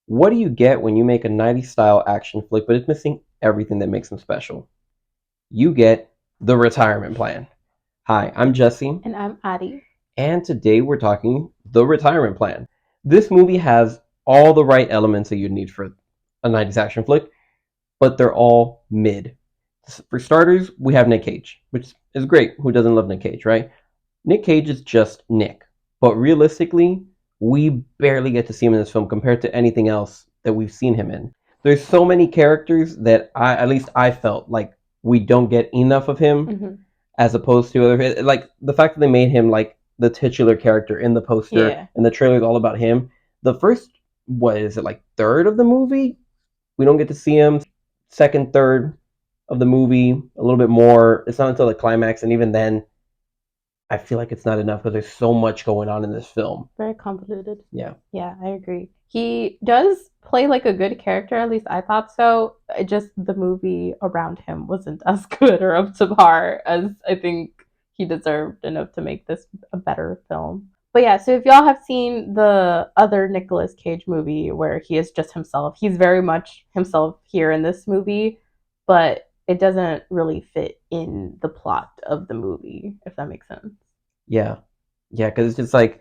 What do you get when you make a 90s style action flick, but it's missing everything that makes them special? You get the retirement plan. Hi, I'm Jesse, And I'm Addie. and today we're talking the retirement plan. This movie has all the right elements that you need for a 90s action flick, but they're all mid. For starters, we have Nic Cage, which is great. Who doesn't love Nic Cage, right? Nic Cage is just Nick. But realistically, we barely get to see him in this film compared to anything else that we've seen him in. There's so many characters that at least I felt like we don't get enough of him Hmm. as opposed to other, like the fact that they made him like the titular character in the poster Yeah. and the trailer is all about him. The first, what is it, like third of the movie, we don't get to see him. Second, third of the movie, a little bit more. It's not until the climax, and even then, I feel like it's not enough because there's so much going on in this film. Very convoluted. Yeah, Yeah, I agree. He does play like a good character, at least I thought so. It just the movie around him wasn't as good or up to par as I think he deserved enough to make this a better film. But yeah, so if y'all have seen the other Nicolas Cage movie where he is just himself, he's very much himself here in this movie, but it doesn't really fit in the plot of the movie, if that makes sense. yeah, yeah. Because it's just like,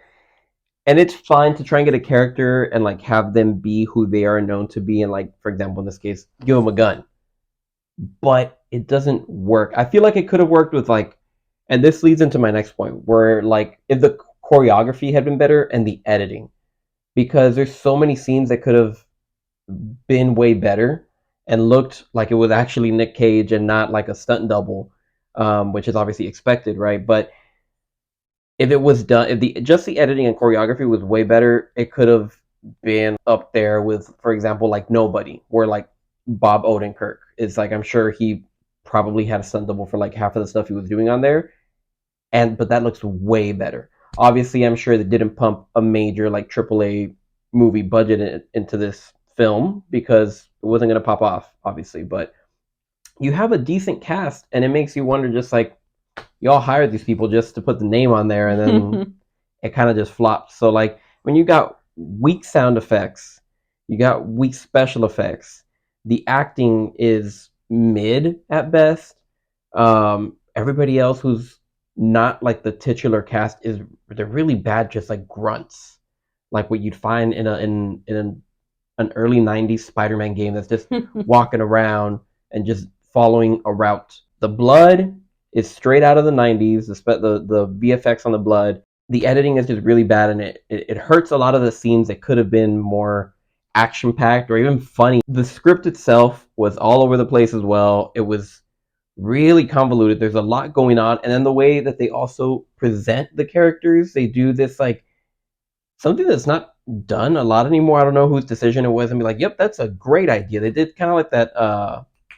and it's fine to try and get a character and like have them be who they are known to be, and like, for example, in this case, give them a gun. But it doesn't work. I feel like it could have worked with like, and this leads into my next point, where like if the choreography had been better and the editing, because there's so many scenes that could have been way better and looked like it was actually Nic Cage and not like a stunt double, which is obviously expected, right? But if it was done, if the just the editing and choreography was way better, it could have been up there with, for example, like Nobody, where like Bob Odenkirk is like, I'm sure he probably had a stunt double for like half of the stuff he was doing on there, and but that looks way better. Obviously, I'm sure they didn't pump a major like AAA movie budget into this film because it wasn't going to pop off, obviously. But you have a decent cast, and it makes you wonder, just like y'all hired these people just to put the name on there, and then it kind of just flopped. So like when you got weak sound effects, you got weak special effects, the acting is mid at best. Everybody else who's not like the titular cast is they're really bad, just like grunts, like what you'd find an early '90s Spider-Man game that's just walking around and just following a route. The blood is straight out of the '90s. The VFX on the blood, the editing is just really bad, and it hurts a lot of the scenes that could have been more action packed or even funny. The script itself was all over the place as well. It was really convoluted. There's a lot going on, and then the way that they also present the characters, they do this like something that's not done a lot anymore. I don't know whose decision it was, and be like, "Yep, that's a great idea." They did kind of like that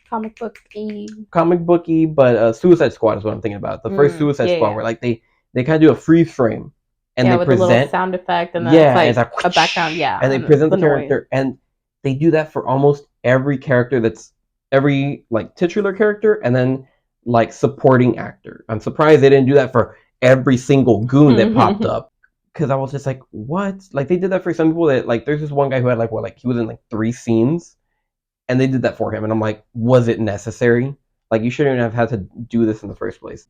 Comic book y. comic booky, but Suicide Squad is what I'm thinking about. The first Suicide Yeah, Squad, yeah. where like they kind of do a freeze frame and Yeah, they with a little present, sound effect and then it's yeah, it's like like a background, yeah, and they and present the the noise. character, and they do that for almost every character that's every like titular character, and then like supporting actor. I'm surprised they didn't do that for every single goon that popped up, because I was just like, what? Like they did that for some people that like. There's this one guy who had like what, like he was in like 3 scenes, and they did that for him, and I'm like, was it necessary? Like you shouldn't have had to do this in the first place.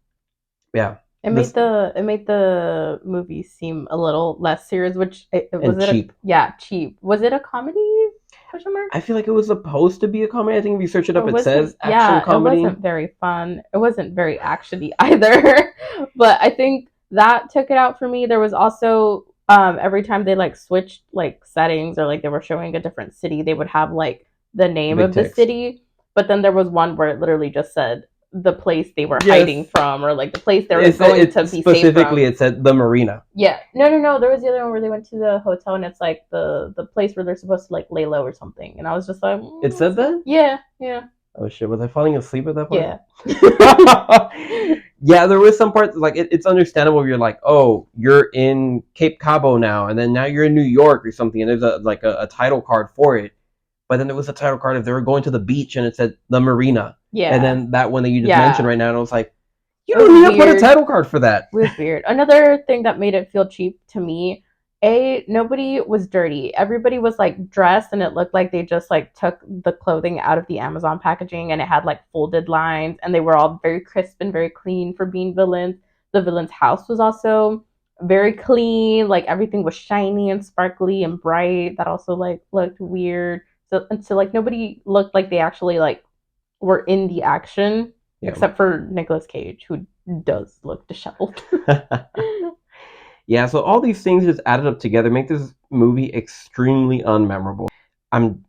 Yeah, this It made the movie seem a little less serious, which and was it a cheap. yeah, cheap. Was it a comedy? Question mark? I feel like it was supposed to be a comedy. I think if you search it up, It it wasn't, says action yeah, it comedy. wasn't very fun. It wasn't very actiony either. But I think that took it out for me. There was also every time they like switched like settings or like they were showing a different city, they would have like the name Big of the text. city. But then there was one where it literally just said the place they were hiding Yes, from or like the place they were going to it be safe specifically from. it said the marina. Yeah. No, no, no. There was the other one where they went to the hotel and it's like the place where they're supposed to like lay low or something. And I was just like, It said that. yeah, yeah, Oh shit! Was I falling asleep at that point? yeah. Yeah, there was some parts like it's understandable if you're like, oh, you're in Cape Cabo now, and then now you're in New York or something, and there's a title card for it. But then there was a title card if they were going to the beach and it said the marina, and Yeah. then that one that you just mentioned Yeah. right now, and I was like, you It was don't need to put a weird. title card for that. It was weird. Another thing that made it feel cheap to me Nobody was dirty. Everybody was like dressed and it looked like they just like took the clothing out of the Amazon packaging and it had like folded lines and they were all very crisp and very clean for being villains. The villain's house was also very clean, like everything was shiny and sparkly and bright. That also like looked weird. So like nobody looked like they actually like were in the action Yeah. except for Nicolas Cage, who does look disheveled. Yeah, so all these things just added up together make this movie extremely unmemorable. I'm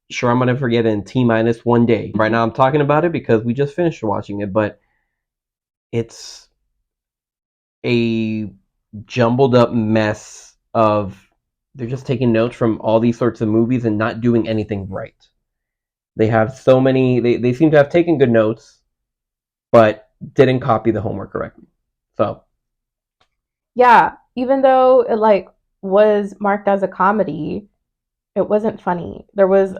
sure I'm going to forget it in T-minus 1 day. Right now I'm talking about it because we just finished watching it, but it's a jumbled up mess of they're just taking notes from all these sorts of movies and not doing anything right. They have so many, they seem to have taken good notes, but didn't copy the homework correctly. So Yeah, even though it like was marked as a comedy, it wasn't funny. There was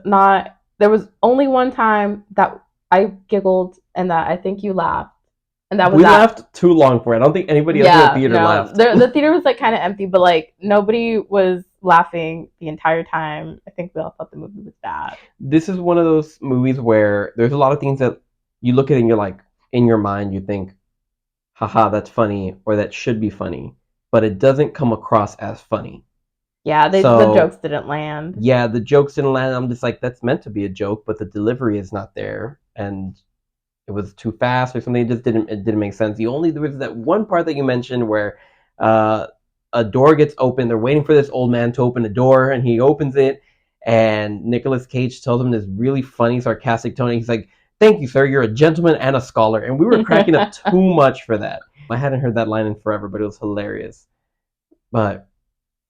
only one time that I giggled and that I think you laughed. And that was we that. laughed too long for it. I don't think anybody else in the Yeah, theater no. laughed. The theater was like kind of empty, but like nobody was laughing the entire time. I think we all thought the movie was bad. This is one of those movies where there's a lot of things that you look at and you're like, in your mind, you think, haha, that's funny, or that should be funny, but it doesn't come across as funny. Yeah, the So, jokes didn't land. yeah, the jokes didn't land. I'm just like, that's meant to be a joke, but the delivery is not there, and it was too fast or something. It didn't make sense. There was that one part that you mentioned where uh, a door gets opened. They're waiting for this old man to open a door, and he opens it, and Nicolas Cage tells him this really funny, sarcastic tone. He's like, "Thank you, sir. You're a gentleman and a scholar." And we were cracking up too much for that. I hadn't heard that line in forever, but it was hilarious. But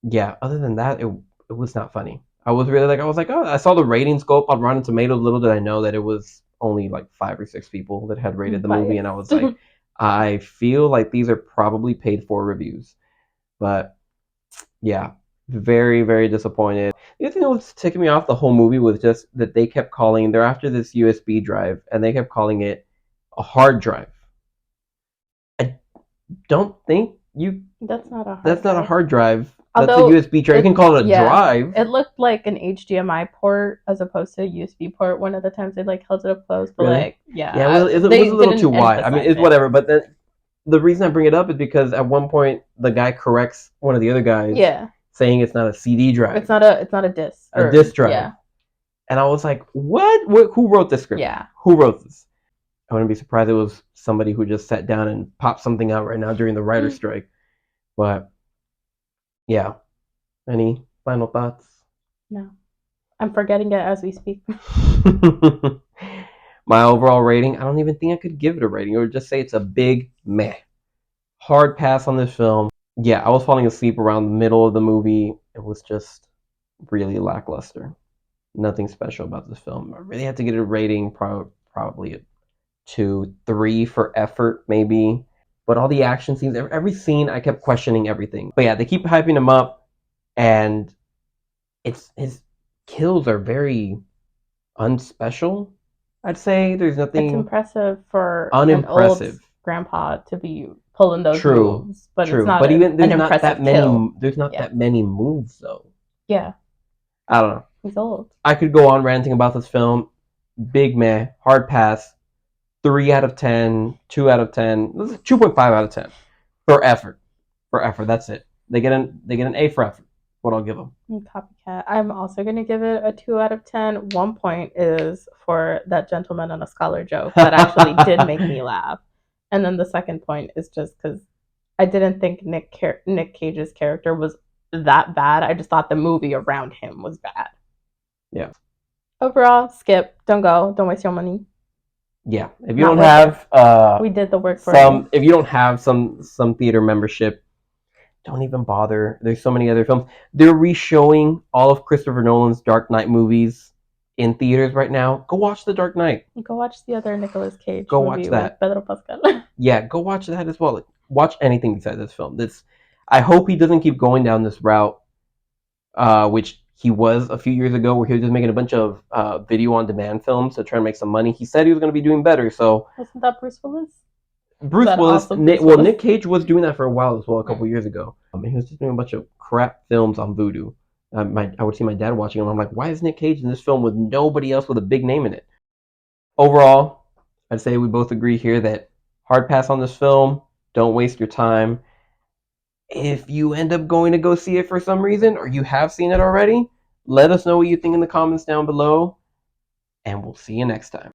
yeah, other than that, it was not funny. I was like, oh, I saw the ratings go up on Rotten Tomatoes. Little did I know that it was only like 5 or 6 people that had rated the movie, and I was like, I feel like these are probably paid for reviews. But yeah, very, very disappointed. The other thing that was ticking me off the whole movie was just that they're after this USB drive, and they kept calling it a hard drive. I don't think you That's not a hard that's not a drive. hard drive. Although That's a USB drive. You can call it a drive. It looked like an HDMI port as opposed to a USB port. One of the times they like held it up close, but Really? like Yeah, well, it was a little too wide. I mean, it's whatever. But then the reason I bring it up is because at one point the guy corrects one of the other guys, saying it's not a CD drive. It's not a disc. A disc drive. Yeah. And I was like, what? Who wrote this script? Yeah. Who wrote this? I wouldn't be surprised if it was somebody who just sat down and popped something out right now during the writer's strike. But yeah. Any final thoughts? No. I'm forgetting it as we speak. My overall rating, I don't even think I could give it a rating. I would just say it's a big meh. Hard pass on this film. Yeah, I was falling asleep around the middle of the movie. It was just really lackluster. Nothing special about this film. I really had to get a rating, probably a 2, 3 for effort, maybe. But all the action scenes, every scene, I kept questioning everything. But yeah, they keep hyping him up, and his kills are very unspecial. I'd say there's nothing. It's impressive for unimpressive an old grandpa to be pulling those True. moves, but True. it's not. But even there's an not impressive that many. kill. There's not that many moves though. Yeah, I don't know. he's old. I could go on ranting about this film. Big meh. Hard pass. 3 out of 10. 2 out of 10. 2.5 out of 10 for effort. For effort. That's it. They get an A for effort. What I'll give them. Copycat. I'm also gonna give it a 2 out of 10. 1 point is for that gentleman and a scholar joke that actually did make me laugh, and then the second point is just because I didn't think Nic Cage's character was that bad. I just thought the movie around him was bad. Yeah. Overall, skip. Don't go. Don't waste your money. Yeah. If you don't have we did the work for you. If you don't have some theater membership, don't even bother. There's so many other films. They're re-showing all of Christopher Nolan's Dark Knight movies in theaters right now. Go watch The Dark Knight. Go watch the other Nicolas Cage Go movie watch that. With Pedro Pascal. Yeah, go watch that as well. Watch anything besides this film. I hope he doesn't keep going down this route, which he was a few years ago, where he was just making a bunch of video on demand films to try to make some money. He said he was going to be doing better, so wasn't that Bruce Willis? Bruce That Willis. also Bruce Well, Willis. Nick Cage was doing that for a while as well, a couple Mm. years ago. He was just doing a bunch of crap films on Vudu. I would see my dad watching them. I'm like, why is Nick Cage in this film with nobody else with a big name in it? Overall, I'd say we both agree here that hard pass on this film. Don't waste your time. If you end up going to go see it for some reason, or you have seen it already, let us know what you think in the comments down below, and we'll see you next time.